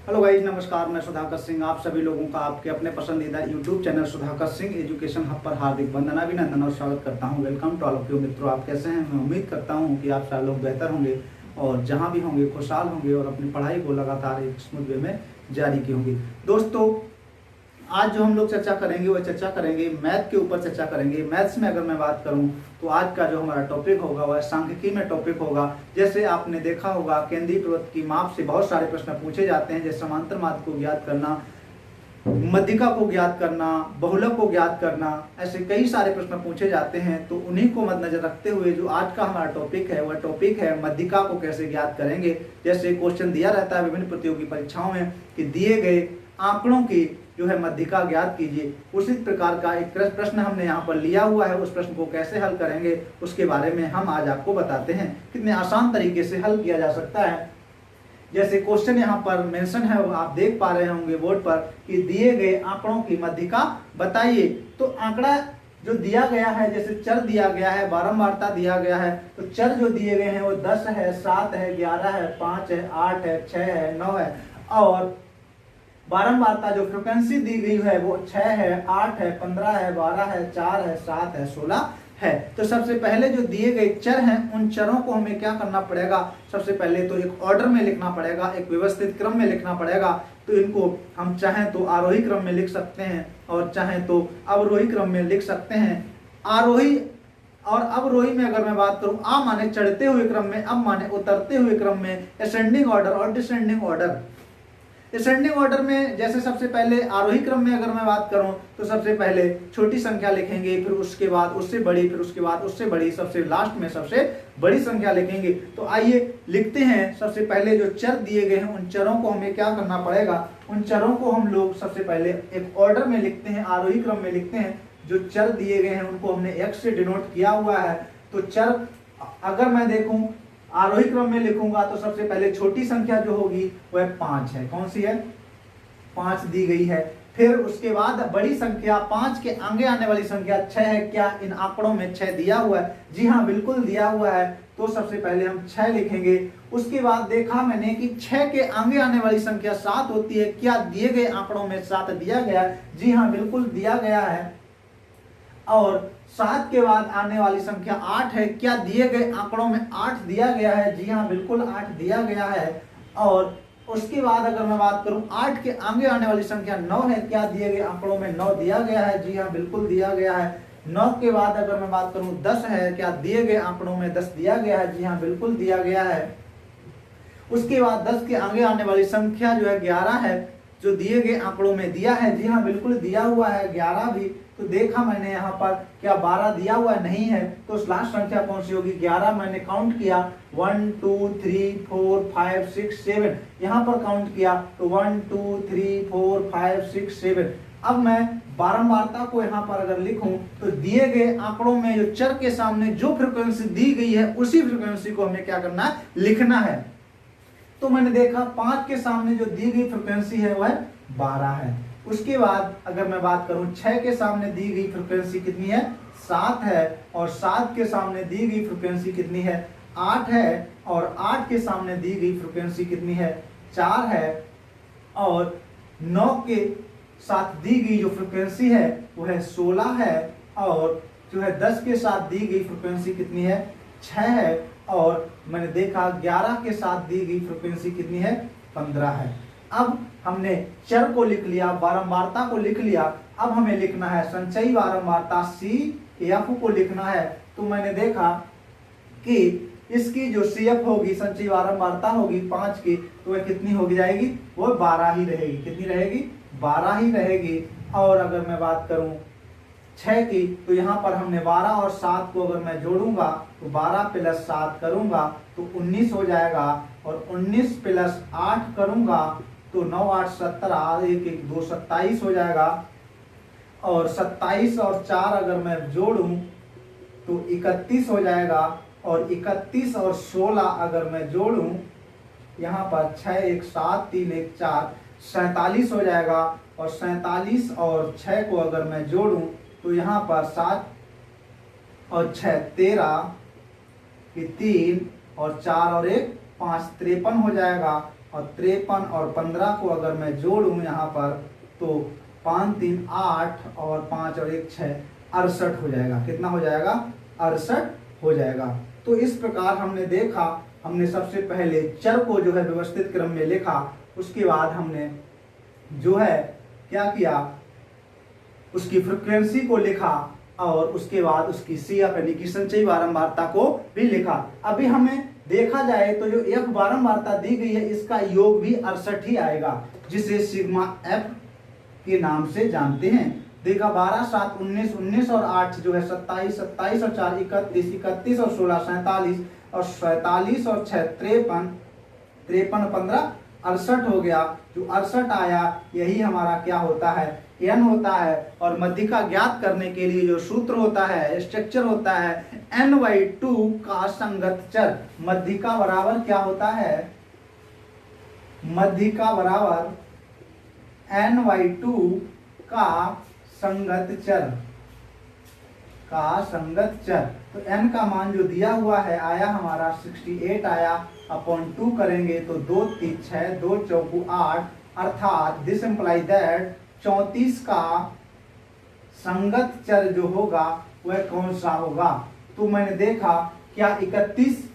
Hello guys, नमस्कार। मैं सुधाकर सिंह आप सभी लोगों का आपके अपने पसंदीदा YouTube channel Sudhakar Singh education hub पर हार्दिक वंदना अभिनंदन और स्वागत करता हूं। Welcome to all of you मित्रों। आप कैसे हैं? मैं उम्मीद करता हूं कि आप सारे लोग बेहतर होंगे और जहां भी होंगे खुशहाल होंगे और अपनी पढ़ाई को लगातार एक स्मूथ वे में जारी की होंगी। दोस्तों, आज जो हम लोग चर्चा करेंगे वो चर्चा करेंगे मैथ के ऊपर चर्चा करेंगे। मैथ्स में अगर मैं बात करूं तो आज का जो हमारा टॉपिक होगा वह सांख्यिकी में टॉपिक होगा। जैसे आपने देखा होगा केंद्रीय पर्वत की माप से बहुत सारे प्रश्न पूछे जाते हैं, जैसे समांतर माध्य को ज्ञात करना, मध्यिका को ज्ञात करना, बहुलक को ज्ञात करना, ऐसे कई सारे प्रश्न पूछे जाते हैं। तो उन्हीं को मद्देनजर रखते हुए जो आज का हमारा टॉपिक है वह टॉपिक है मध्यिका को कैसे ज्ञात करेंगे। जैसे क्वेश्चन दिया रहता है विभिन्न प्रतियोगी परीक्षाओं में कि दिए गए आंकड़ों की जो है मध्यिका ज्ञात कीजिए, उसी प्रकार का एक प्रश्न हमने यहाँ पर लिया हुआ है। उस प्रश्न को कैसे हल करेंगे उसके बारे में हम आज आपको बताते हैं। कितने आसान तरीके से हल किया जा सकता है। जैसे क्वेश्चन यहाँ पर मेंशन है, वो आप देख पा रहे होंगे बोर्ड पर कि दिए गए आंकड़ों की मध्यिका बताइए। तो आंकड़ा जो दिया गया है, जैसे चर दिया गया है, बारंबारता दिया गया है, तो चर जो दिए गए हैं वो 10 है, 7 है, 11 है, 5 है, 8 है, 6 है, 9 है। और बारंबारता जो फ्रिक्वेंसी दी गई है वो 6 है, 8 है, 15 है, 12 है, 4 है, 7 है, 16 है। तो सबसे पहले जो दिए गए चर हैं उन चरों को हमें क्या करना पड़ेगा? सबसे पहले तो एक ऑर्डर में लिखना पड़ेगा, एक व्यवस्थित क्रम में लिखना पड़ेगा। तो इनको हम चाहें तो आरोही क्रम में लिख सकते हैं और चाहें तो अवरोही क्रम में लिख सकते हैं। आरोही और अवरोही में अगर मैं बात करूं, आ माने चढ़ते हुए क्रम में, अब माने उतरते हुए क्रम में, असेंडिंग ऑर्डर और डिसेंडिंग ऑर्डर। डिसेंडिंग ऑर्डर में जैसे सबसे पहले आरोही क्रम में अगर मैं बात करूं तो सबसे पहले छोटी संख्या लिखेंगे, फिर उसके बाद उससे बड़ी, फिर उसके बाद उससे बड़ी, सबसे लास्ट में सबसे बड़ी संख्या लिखेंगे। तो आइए लिखते हैं। सबसे पहले जो चर दिए गए हैं उन चरों को हमें क्या करना पड़ेगा? उन चरों को हम लोग सबसे पहले एक ऑर्डर में लिखते हैं, आरोही क्रम में लिखते हैं। जो चर दिए गए हैं उनको हमने x से डिनोट किया हुआ है। तो चर अगर मैं देखूं आरोही क्रम में लिखूंगा तो सबसे पहले छोटी संख्या जो होगी वह 5 है। कौन सी है? 5 दी गई है। फिर उसके बाद बड़ी संख्या 5 के आगे आने वाली संख्या 6 है। क्या इन आंकड़ों में 6 दिया हुआ है? जी हाँ, बिल्कुल दिया हुआ है। तो सबसे पहले हम 6 लिखेंगे। उसके बाद देखा मैंने कि 6 के आगे आने वाली संख्या 7 होती है। क्या दिए गए आंकड़ों में 7 दिया गया है? जी हाँ, बिल्कुल दिया गया है। और 7 के बाद आने वाली संख्या 8 है। क्या दिए गए आंकड़ों में 8 दिया गया है? जी हाँ, बिल्कुल 8 दिया गया है। और उसके बाद अगर मैं बात करूं 8 के आगे आने वाली संख्या 9 है। क्या दिए गए आंकड़ों में 9 दिया गया है? जी हाँ, बिल्कुल दिया गया है। 9 के बाद अगर मैं बात करूं 10 है। क्या दिए गए आंकड़ों में 10 दिया गया है? जी हाँ, बिल्कुल दिया गया है। उसके बाद 10 के आगे आने वाली संख्या जो है 11 है, जो दिए गए आंकड़ों में दिया है। जी हाँ, बिल्कुल दिया हुआ है 11 भी। तो देखा मैंने यहाँ पर क्या 12 दिया हुआ नहीं है? तो लास्ट संख्या कौन सी होगी? 11 मैंने काउंट किया 1 2 3 4 5 6 7, यहाँ पर काउंट किया तो 1 2 3 4 5 6 7। अब मैं बारंबारता को यहाँ पर अगर लिखूं तो दिए गए आंकड़ों में जो चर के सामने जो फ्रिक्वेंसी दी गई है उसी फ्रिक्वेंसी को हमें क्या करना है? लिखना है। तो मैंने देखा 5 के सामने जो दी गई फ्रिक्वेंसी है वह 12 है। उसके बाद अगर मैं बात करूं 6 के सामने दी गई फ्रिक्वेंसी कितनी है? 7 है। और 7 के सामने दी गई फ्रिक्वेंसी कितनी है? 8 है। और 8 के सामने दी गई फ्रिक्वेंसी कितनी है? 4 है। और 9 के साथ दी गई जो फ्रिक्वेंसी है वो है 16 है। और जो है 10 के साथ दी गई फ्रिक्वेंसी कितनी है? 6 है। और मैंने देखा 11 के साथ दी गई फ्रिक्वेंसी कितनी है? 15 है। अब हमने चर को लिख लिया, बारंबारता को लिख लिया। अब हमें लिखना है संचयी बारंबारता CF को लिखना है। तो मैंने देखा कि इसकी जो CF होगी, संचयी बारंबारता होगी 5 की, तो वह कितनी होगी जाएगी? वो 12 ही रहेगी। कितनी रहेगी? 12 ही रहेगी। और अगर मैं बात करूं 6 की, तो यहाँ पर हमने 12 और 7 को अगर मैं जोड़ूंगा तो 12 प्लस 7 करूंगा तो 19 हो जाएगा। और 19 प्लस 8 करूंगा तो 9 8 17, 1 1 2 27 हो जाएगा। और 27 और 4 अगर मैं जोड़ूं तो 31 हो जाएगा। और 31 और 16 अगर मैं जोड़ूं, यहाँ पर 6 1 7 3 1 4 47 हो जाएगा। और 47 और 6 को अगर मैं जोड़ूं तो यहाँ पर 7 और 6 13, 3 और 4 और 1 5 53 हो जाएगा। और 53 और 15 को अगर मैं जोड़ूं यहाँ पर तो 5 3 8 और 5 और 1 6 68 हो जाएगा। कितना हो जाएगा? 68 हो जाएगा। तो इस प्रकार हमने देखा, हमने सबसे पहले चर को जो है व्यवस्थित क्रम में लिखा, उसके बाद हमने जो है क्या किया, उसकी फ्रीक्वेंसी को लिखा और उसके बाद उसकी CF यानी कि संचयी बारंबारता को भी लिखा। अभी हमें देखा जाए तो जो F बारंबारता दी गई है इसका योग भी 68 ही आएगा, जिसे सिग्मा F के नाम से जानते हैं। देखा 12 7 19 19 और 8 जो है 27 27 और 4 31 31 और 16 47 और 47 और 6 53 53 15 68 हो गया। जो 68 आया यही हमारा क्या होता है? n होता है। और मध्यिका ज्ञात करने के लिए जो सूत्र होता है, स्ट्रक्चर होता है n/2 का संगत चर। मध्यिका बराबर क्या होता है? मध्यिका बराबर n/2 का संगत चर, तो n का मान जो दिया हुआ है आया हमारा 68 आया, अपॉन 2 करेंगे तो 2 3 6 2 4 8, अर्थात दिस इम्प्लाई दैट 34 का संगत चर जो होगा वह कौन सा होगा। तो मैंने देखा क्या 31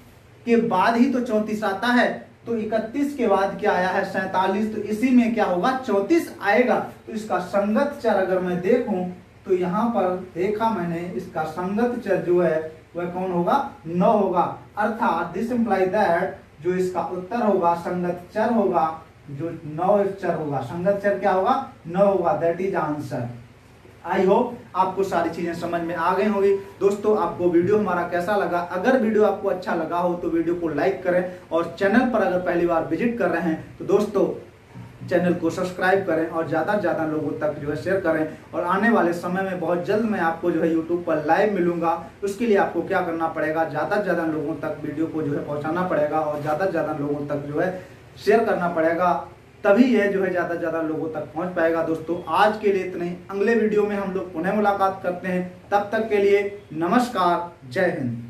के बाद ही तो 34 आता है, तो 31 के बाद क्या आया है? 47, तो इसी में क्या होगा? 34 आएगा। तो इसका संगत चर अगर मैं देखूं तो यहाँ पर देखा मैंने, इसका संगत चर जो है वह कौन होगा? 9 होगा। अर्थात दिस इम्प्लाई दैट जो इसका उत्तर होगा संगत चर होगा, जो 9 चर होगा। संगत चर क्या होगा? 9 होगा। That is answer. I hope आपको सारी चीजें समझ में आ गई होगी। दोस्तों, आपको वीडियो हमारा कैसा लगा? अगर वीडियो आपको अच्छा लगा हो तो वीडियो को लाइक करें, और चैनल पर अगर पहली बार विजिट कर रहे हैं तो दोस्तों चैनल को सब्सक्राइब करें और ज़्यादा से ज़्यादा लोगों तक जो है शेयर करें। और आने वाले समय में बहुत जल्द मैं आपको जो है यूट्यूब पर लाइव मिलूंगा। उसके लिए आपको क्या करना पड़ेगा? ज़्यादा से ज़्यादा लोगों तक वीडियो को जो है पहुँचाना पड़ेगा और ज़्यादा से ज़्यादा लोगों तक जो है शेयर करना पड़ेगा, तभी यह जो है ज़्यादा से ज़्यादा लोगों तक पहुंच पाएगा। दोस्तों, आज के लिए इतना ही। अगले वीडियो में हम लोग पुनः मुलाकात करते हैं। तब तक के लिए नमस्कार, जय हिंद।